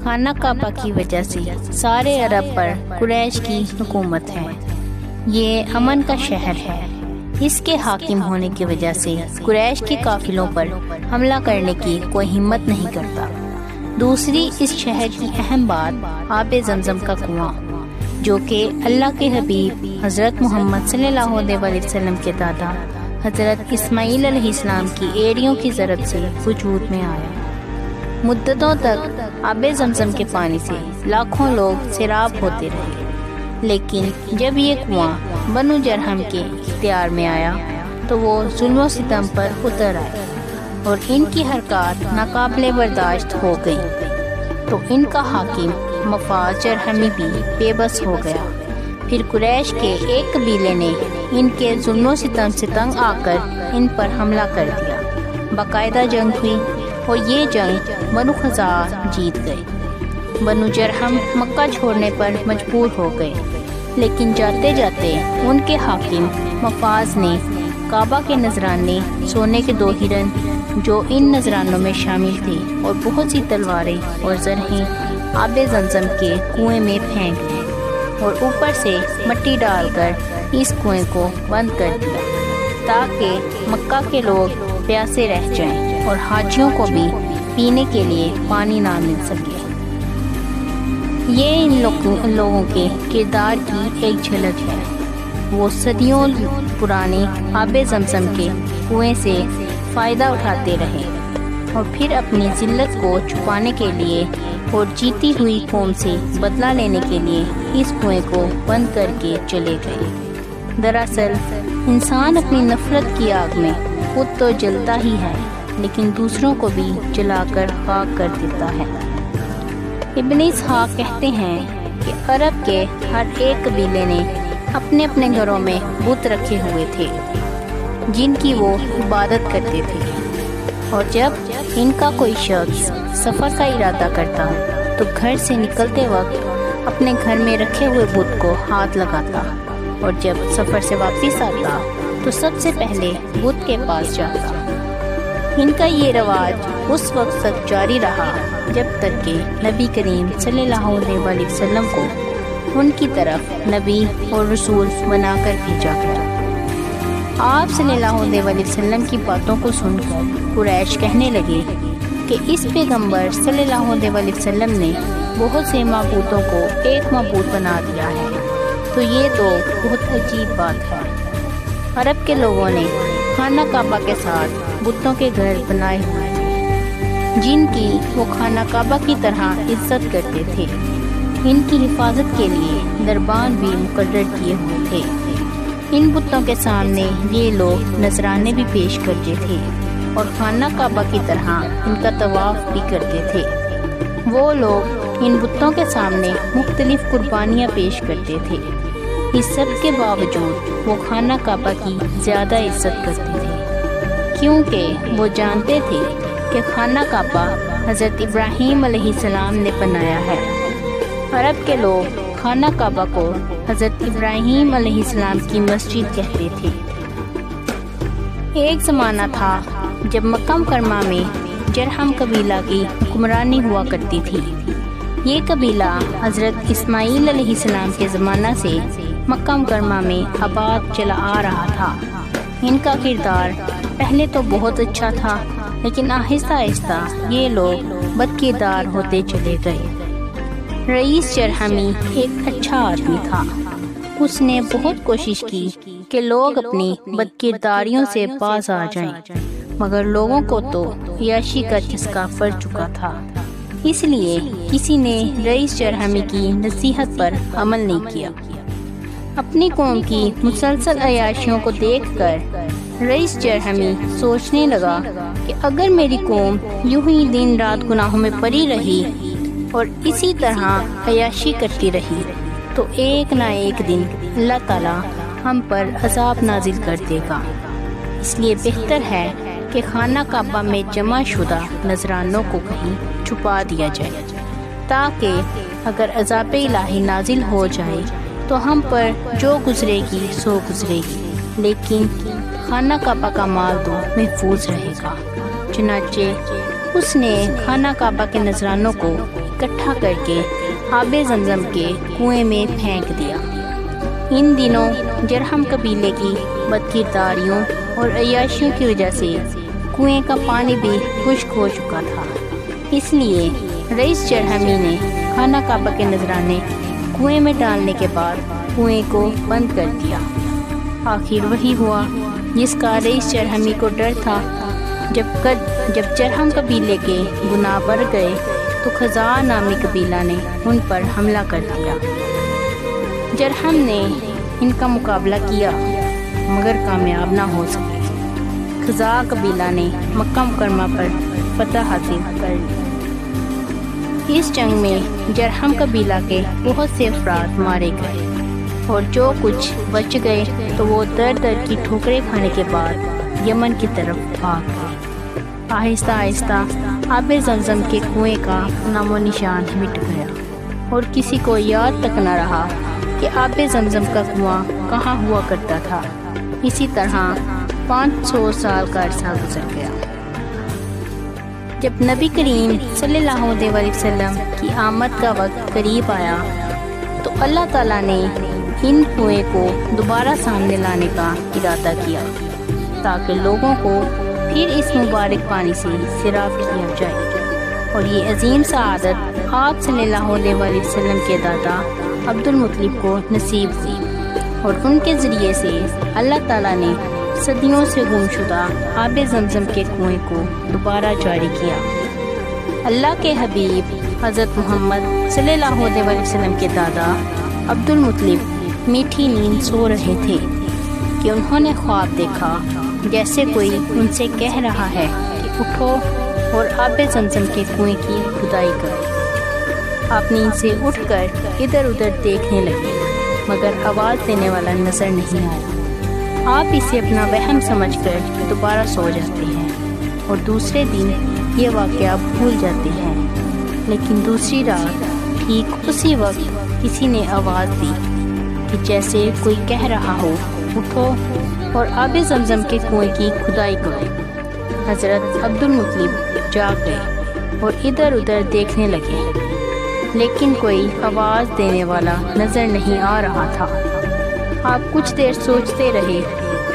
خانہ کعبہ کی وجہ سے سارے عرب پر قریش کی حکومت ہے۔ یہ امن کا شہر ہے۔ اس کے حاکم ہونے کی وجہ سے قریش کے قافلوں پر حملہ کرنے کی کوئی ہمت نہیں کرتا۔ دوسری اس شہر کی اہم بات آب زمزم کا کنواں، جو کہ اللہ کے حبیب حضرت محمد صلی اللہ علیہ وسلم کے دادا حضرت اسماعیل علیہ السلام کی ایڑیوں کی ضرب سے وجود میں آیا۔ مدتوں تک آب زمزم کے پانی سے لاکھوں لوگ سیراب ہوتے رہے، لیکن جب یہ کنواں بنو جرہم کے اختیار میں آیا تو وہ ظلم و ستم پر اتر آئے اور ان کی حرکات ناقابل برداشت ہو گئی، تو ان کا حاکم مفاز جرہمی بھی بے بس ہو گیا۔ پھر قریش کے ایک قبیلے نے ان کے ظلم و ستم سے تنگ آ کر ان پر حملہ کر دیا۔ باقاعدہ جنگ ہوئی اور یہ جنگ بنو خزاعہ جیت گئے۔ بنو جرہم مکہ چھوڑنے پر مجبور ہو گئے، لیکن جاتے جاتے ان کے حاکم مفاز نے کعبہ کے نذرانے، سونے کے 2 ہرن جو ان نذرانوں میں شامل تھے، اور بہت سی تلواریں اور زرہیں آب زمزم کے کنویں میں پھینک دی اور اوپر سے مٹی ڈال کر اس کنویں کو بند کر دیا تاکہ مکہ کے لوگ پیاسے رہ جائیں اور حاجیوں کو بھی پینے کے لیے پانی نہ مل سکے۔ یہ ان لوگوں کے کردار کی ایک جھلک ہے۔ وہ صدیوں پرانے آب زمزم کے کنویں سے فائدہ اٹھاتے رہے اور پھر اپنی ذلت کو چھپانے کے لیے اور جیتی ہوئی قوم سے بدلہ لینے کے لیے اس کنویں کو بند کر کے چلے گئے۔ دراصل انسان اپنی نفرت کی آگ میں خود تو جلتا ہی ہے، لیکن دوسروں کو بھی جلا کر خاک کر دیتا ہے۔ ابن اسحاق کہتے ہیں کہ عرب کے ہر ایک قبیلے نے اپنے اپنے گھروں میں بت رکھے ہوئے تھے جن کی وہ عبادت کرتے تھے، اور جب ان کا کوئی شخص سفر کا ارادہ کرتا تو گھر سے نکلتے وقت اپنے گھر میں رکھے ہوئے بت کو ہاتھ لگاتا، اور جب سفر سے واپس آتا تو سب سے پہلے بت کے پاس جاتا۔ ان کا یہ رواج اس وقت تک جاری رہا جب تک کہ نبی کریم صلی اللہ علیہ وسلم کو ان کی طرف نبی اور رسول بنا کر بھیجا گیا۔ آپ صلی اللہ علیہ وسلم کی باتوں کو سن کر قریش کہنے لگے کہ اس پیغمبر صلی اللہ علیہ وسلم نے بہت سے معبودوں کو ایک معبود بنا دیا ہے، تو یہ تو بہت عجیب بات ہے۔ عرب کے لوگوں نے خانہ کعبہ کے ساتھ بتوں کے گھر بنائے ہوئے تھے جن کی وہ خانہ کعبہ کی طرح عزت کرتے تھے۔ ان کی حفاظت کے لیے دربان بھی مقرر کیے ہوئے تھے۔ ان بتوں کے سامنے یہ لوگ نذرانے بھی پیش کرتے تھے اور خانہ کعبہ کی طرح ان کا طواف بھی کرتے تھے۔ وہ لوگ ان بتوں کے سامنے مختلف قربانیاں پیش کرتے تھے۔ اس سب کے باوجود وہ خانہ کعبہ کی زیادہ عزت کرتے تھے، کیونکہ وہ جانتے تھے کہ خانہ کعبہ حضرت ابراہیم علیہ السلام نے بنایا ہے۔ عرب کے لوگ خانہ کعبہ کو حضرت ابراہیم علیہ السلام کی مسجد کہتے تھے۔ ایک زمانہ تھا جب مکہ مکرمہ میں جرہم قبیلہ کی حکمرانی ہوا کرتی تھی۔ یہ قبیلہ حضرت اسماعیل علیہ السلام کے زمانہ سے مکہ مکرمہ میں آباد چلا آ رہا تھا۔ ان کا کردار پہلے تو بہت اچھا تھا، لیکن آہستہ آہستہ یہ لوگ بد کردار ہوتے چلے گئے۔ رئیس جرہمی ایک اچھا آدمی تھا۔ اس نے بہت کوشش کی کہ لوگ اپنی بد کرداریوں سے باز آ جائیں، مگر لوگوں کو تو عیاشی کا چسکا پڑ چکا تھا۔ اس لیے کسی نے رئیس جرہمی کی نصیحت پر عمل نہیں کیا۔ اپنی قوم کی مسلسل عیاشیوں کو دیکھ کر رئیس جرہمی سوچنے لگا کہ اگر میری قوم یوں ہی دن رات گناہوں میں پڑی رہی اور اسی طرح عیاشی کرتی رہی تو ایک نہ ایک دن اللہ تعالیٰ ہم پر عذاب نازل کر دے گا۔ اس لیے بہتر ہے کہ خانہ کعبہ میں جمع شدہ نذرانوں کو کہیں چھپا دیا جائے، تاکہ اگر عذاب الہی نازل ہو جائے تو ہم پر جو گزرے گی سو گزرے گی، لیکن خانہ کعبہ کا مال تو محفوظ رہے گا۔ چنانچہ اس نے خانہ کعبہ کے نذرانوں کو اکٹھا کر کے آب زمزم کے کنویں میں پھینک دیا۔ ان دنوں جرہم قبیلے کی بدکرداریوں اور عیاشیوں کی وجہ سے کنویں کا پانی بھی خشک ہو چکا تھا، اس لیے رئیس جرہمی نے خانہ کعبہ کے نذرانے کنویں میں ڈالنے کے بعد کنویں کو بند کر دیا۔ آخر وہی ہوا جس کا رئیس جرہمی کو ڈر تھا۔ جب جرہم قبیلے کے گناہ بڑھ گئے تو خزاع نامی قبیلہ نے ان پر حملہ کر دیا۔ جرہم نے ان کا مقابلہ کیا مگر کامیاب نہ ہو سکے۔ خزاع قبیلہ نے مکہ مکرمہ پر فتح حاصل کر لی۔ اس جنگ میں جرہم قبیلہ کے بہت سے افراد مارے گئے اور جو کچھ بچ گئے تو وہ در در کی ٹھوکریں کھانے کے بعد یمن کی طرف بھاگ گئے۔ آہستہ آہستہ آب زمزم کے کنویں کا نام و نشان مٹ گیا اور کسی کو یاد تک نہ رہا کہ آب زمزم کا کنواں کہاں ہوا کرتا تھا۔ اسی طرح 500 سال کا عرصہ گزر گیا۔ جب نبی کریم صلی اللہ علیہ وسلم کی آمد کا وقت قریب آیا تو اللہ تعالیٰ نے ان کنویں کو دوبارہ سامنے لانے کا ارادہ کیا تاکہ لوگوں کو پھر اس مبارک پانی سے سیراب کیا جائے، اور یہ عظیم سعادت آپ صلی اللہ علیہ وسلم کے دادا عبد المطلب کو نصیب ہوئی، اور ان کے ذریعے سے اللہ تعالیٰ نے صدیوں سے گم شدہ آب زمزم کے کنویں کو دوبارہ جاری کیا۔ اللہ کے حبیب حضرت محمد صلی اللہ علیہ وسلم کے دادا عبد المطلب میٹھی نیند سو رہے تھے کہ انہوں نے خواب دیکھا جیسے کوئی ان سے کہہ رہا ہے کہ اٹھو اور آب زمزم کے کنویں کی کھدائی کرو۔ آپ نیند سے اٹھ کر ادھر ادھر دیکھنے لگے مگر آواز دینے والا نظر نہیں آیا۔ آپ اسے اپنا وہم سمجھ کر دوبارہ سو جاتے ہیں اور دوسرے دن یہ واقعہ بھول جاتے ہیں، لیکن دوسری رات ٹھیک اسی وقت کسی نے آواز دی کہ جیسے کوئی کہہ رہا ہو اٹھو اور آب زمزم کے کنویں کی کھدائی کرو۔ حضرت عبد المطلب جاگ گئے اور ادھر ادھر دیکھنے لگے لیکن کوئی آواز دینے والا نظر نہیں آ رہا تھا۔ آپ کچھ دیر سوچتے رہے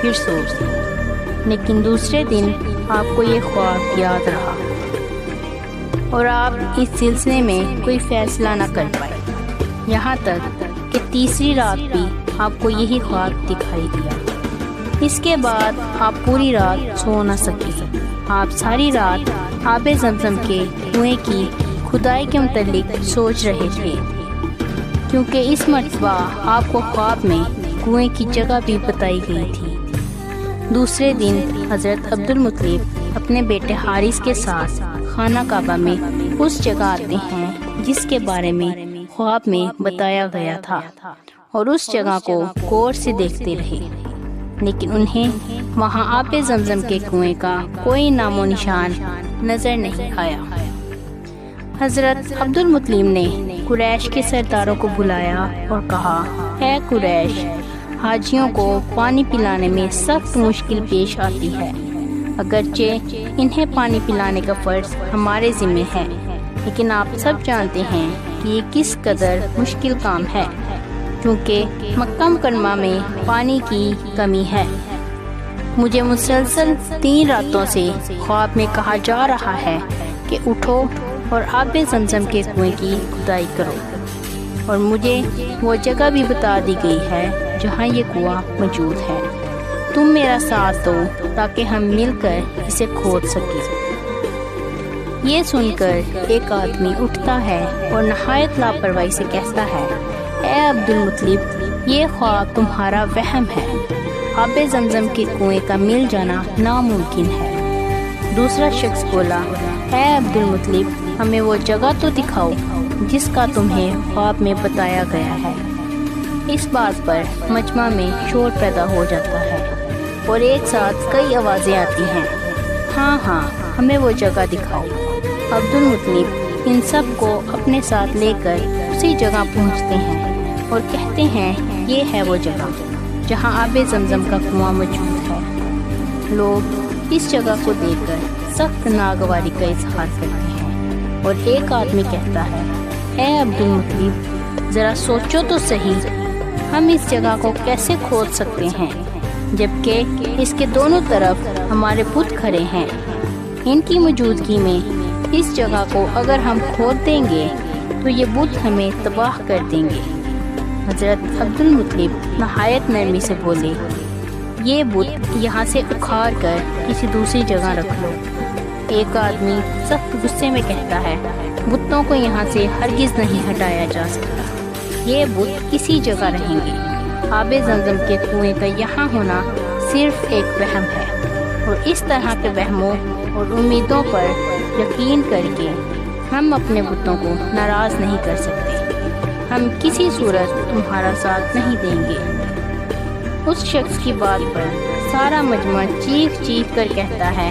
پھر سو گئے، لیکن دوسرے دن آپ کو یہ خواب یاد رہا اور آپ اس سلسلے میں کوئی فیصلہ نہ کر پائے، یہاں تک کہ تیسری رات بھی آپ کو یہی خواب دکھائی دیا۔ اس کے بعد آپ پوری رات سو نہ سکے۔ آپ ساری رات آب زمزم کے کنویں کی کھدائی کے متعلق سوچ رہے تھے، کیونکہ اس مرتبہ آپ کو خواب میں کنویں کی جگہ بھی بتائی گئی تھی۔ دوسرے دن حضرت عبد المطلب اپنے بیٹے حارث کے ساتھ خانہ کعبہ میں اس جگہ آتے ہیں جس کے بارے میں خواب میں بتایا گیا تھا، اور اس جگہ کو غور سے دیکھتے رہے، لیکن انہیں وہاں آب زمزم کے کنویں کا کوئی نام و نشان نظر نہیں آیا۔ حضرت عبد المطلب نے قریش کے سرداروں کو بلایا اور کہا، اے قریش، حاجیوں کو پانی پلانے میں سخت مشکل پیش آتی ہے، اگرچہ انہیں پانی پلانے کا فرض ہمارے ذمہ ہے، لیکن آپ سب جانتے ہیں کہ یہ کس قدر مشکل کام ہے، کیونکہ مکہ مکرمہ میں پانی کی کمی ہے۔ مجھے مسلسل 3 راتوں سے خواب میں کہا جا رہا ہے کہ اٹھو اور آب زمزم کے کنویں کی کھدائی کرو، اور مجھے وہ جگہ بھی بتا دی گئی ہے جہاں یہ کنواں موجود ہے۔ تم میرا ساتھ دو تاکہ ہم مل کر اسے کھود سکیں۔ یہ سن کر ایک آدمی اٹھتا ہے اور نہایت لاپرواہی سے کہتا ہے، اے عبد المطلب، یہ خواب تمہارا وہم ہے، آب زمزم کے کنویں کا مل جانا ناممکن ہے۔ دوسرا شخص بولا، اے عبد المطلب، ہمیں وہ جگہ تو دکھاؤ جس کا تمہیں خواب میں بتایا گیا ہے۔ اس بات پر مجمع میں شور پیدا ہو جاتا ہے اور ایک ساتھ کئی آوازیں آتی ہیں، ہاں ہاں، ہمیں وہ جگہ دکھاؤ۔ عبد المطلب ان سب کو اپنے ساتھ لے کر اسی جگہ پہنچتے ہیں اور کہتے ہیں، یہ ہے وہ جگہ جہاں آب زمزم کا کنواں موجود ہے۔ لوگ اس جگہ کو دیکھ کر سخت ناگواری کا اظہار کرتے ہیں اور ایک آدمی کہتا ہے، اے عبد المطلب، ذرا سوچو تو صحیح، ہم اس جگہ کو کیسے کھود سکتے ہیں جبکہ اس کے دونوں طرف ہمارے بت کھڑے ہیں؟ ان کی موجودگی میں اس جگہ کو اگر ہم کھود دیں گے تو یہ بت ہمیں تباہ کر دیں گے۔ حضرت عبد المطلب نہایت نرمی سے بولے، یہ بت یہاں سے اکھاڑ کر کسی دوسری جگہ رکھ لو۔ ایک آدمی سخت غصے میں کہتا ہے، بتوں کو یہاں سے ہرگز نہیں ہٹایا جا سکتا، یہ بت اسی جگہ رہیں گے۔ آب زمزم کے کنویں کا یہاں ہونا صرف ایک وہم ہے، اور اس طرح کے وہموں اور امیدوں پر یقین کر کے ہم اپنے بتوں کو ناراض نہیں کر سکتے۔ ہم کسی صورت تمہارا ساتھ نہیں دیں گے۔ اس شخص کی بات پر سارا مجمع چیخ چیخ کر کہتا ہے،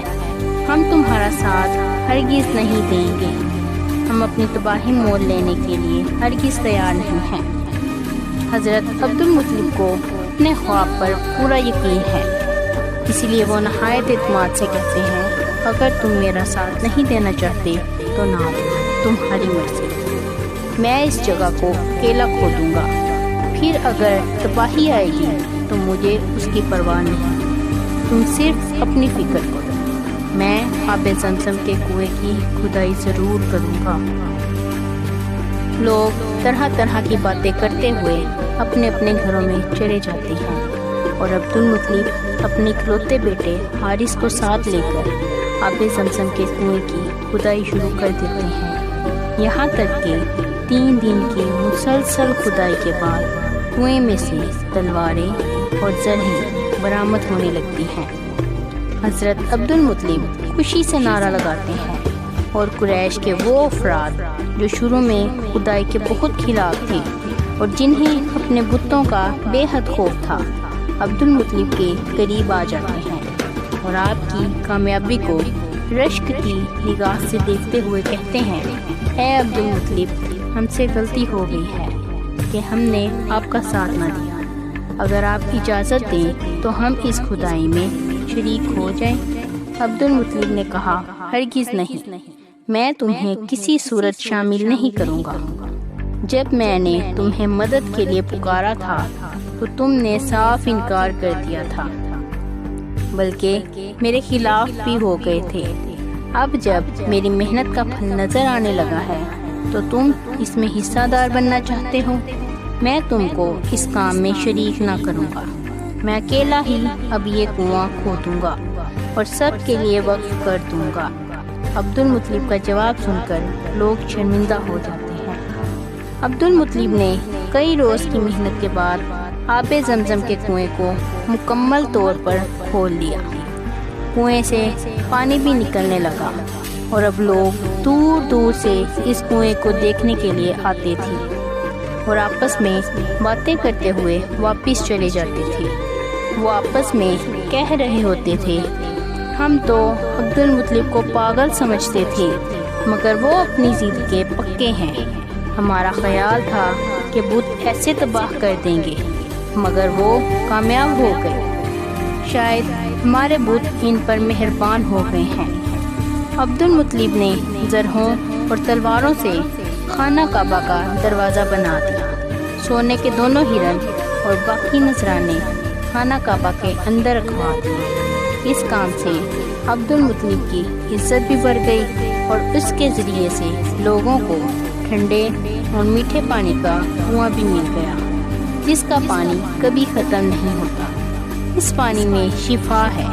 ہم تمہارا ساتھ ہرگز نہیں دیں گے، ہم اپنی تباہی مول لینے کے لیے ہرگز تیار نہیں ہیں۔ حضرت عبد المطلب کو اپنے خواب پر پورا یقین ہے، اسی لیے وہ نہایت اعتماد سے کہتے ہیں، اگر تم میرا ساتھ نہیں دینا چاہتے تو نہ دو، تمہاری مرضی، میں اس جگہ کو اکیلا کھودوں گا، پھر اگر تباہی آئے گی تو مجھے اس کی پرواہ نہیں، تم صرف اپنی فکر کرو، میں آب زمزم کے کنویں کی کھدائی ضرور کروں گا۔ لوگ طرح طرح کی باتیں کرتے ہوئے اپنے اپنے گھروں میں چلے جاتے ہیں، اور عبد المطلب اپنے اکلوتے بیٹے حارث کو ساتھ لے کر آب زمزم کے کنویں کی کھدائی شروع کر دیتے ہیں، یہاں تک کہ 3 دن کی مسلسل کھدائی کے بعد کنویں میں سے تلواریں اور زرہیں برآمد ہونے لگتی ہیں۔ حضرت عبد المطلب خوشی سے نعرہ لگاتے ہیں، اور قریش کے وہ افراد جو شروع میں کھدائی کے بہت خلاف تھے اور جنہیں اپنے بتوں کا بے حد خوف تھا، عبد المطلب کے قریب آ جاتے ہیں اور آپ کی کامیابی کو رشک کی نگاہ سے دیکھتے ہوئے کہتے ہیں، اے عبد المطلب، ہم سے غلطی ہو گئی ہے کہ ہم نے آپ کا ساتھ نہ دیا، اگر آپ اجازت دیں تو ہم اس کھدائی میں شریک ہو جائیں۔ عبد المطلب نے کہا، ہرگز نہیں، میں تمہیں کسی صورت شامل نہیں کروں گا۔ جب میں نے تمہیں مدد کے لیے پکارا تھا تو تم نے صاف انکار کر دیا تھا، بلکہ میرے خلاف بھی ہو گئے تھے۔ اب جب میری محنت کا پھل نظر آنے لگا ہے تو تم اس میں حصہ دار بننا چاہتے ہو، میں تم کو اس کام میں شریک نہ کروں گا، میں اکیلا ہی اب یہ کنواں کھودوں گا اور سب کے لیے وقف کر دوں گا۔ عبد المطلب کا جواب سن کر لوگ شرمندہ ہو جاتے ہیں۔ عبد المطلب نے کئی روز کی محنت کے بعد آب زمزم کے کنویں کو مکمل طور پر کھول لیا، کنویں سے پانی بھی نکلنے لگا، اور اب لوگ دور دور سے اس کنویں کو دیکھنے کے لیے آتے تھے اور آپس میں باتیں کرتے ہوئے واپس چلے جاتے تھے۔ وہ آپس میں کہہ رہے ہوتے تھے، ہم تو عبد المطلب کو پاگل سمجھتے تھے، مگر وہ اپنی ضد کے پکے ہیں، ہمارا خیال تھا کہ بت ایسے تباہ کر دیں گے، مگر وہ کامیاب ہو گئے، شاید ہمارے بت ان پر مہربان ہو گئے ہیں۔ عبد المطلب نے زرہوں اور تلواروں سے خانہ کعبہ کا دروازہ بنا دیا، سونے کے دونوں ہرن اور باقی نذرانے خانہ کعبہ کے اندر رکھوا دیے۔ اس کام سے عبد المطلب کی عزت بھی بڑھ گئی اور اس کے ذریعے سے لوگوں کو ٹھنڈے اور میٹھے پانی کا کنواں بھی مل گیا، جس کا پانی کبھی ختم نہیں ہوتا۔ اس پانی میں شفا ہے،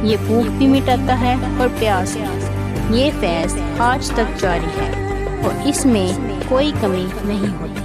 یہ بھوک بھی مٹاتا ہے اور پیاس بھی۔ یہ فیض آج تک جاری ہے اور اس میں کوئی کمی نہیں ہوتی۔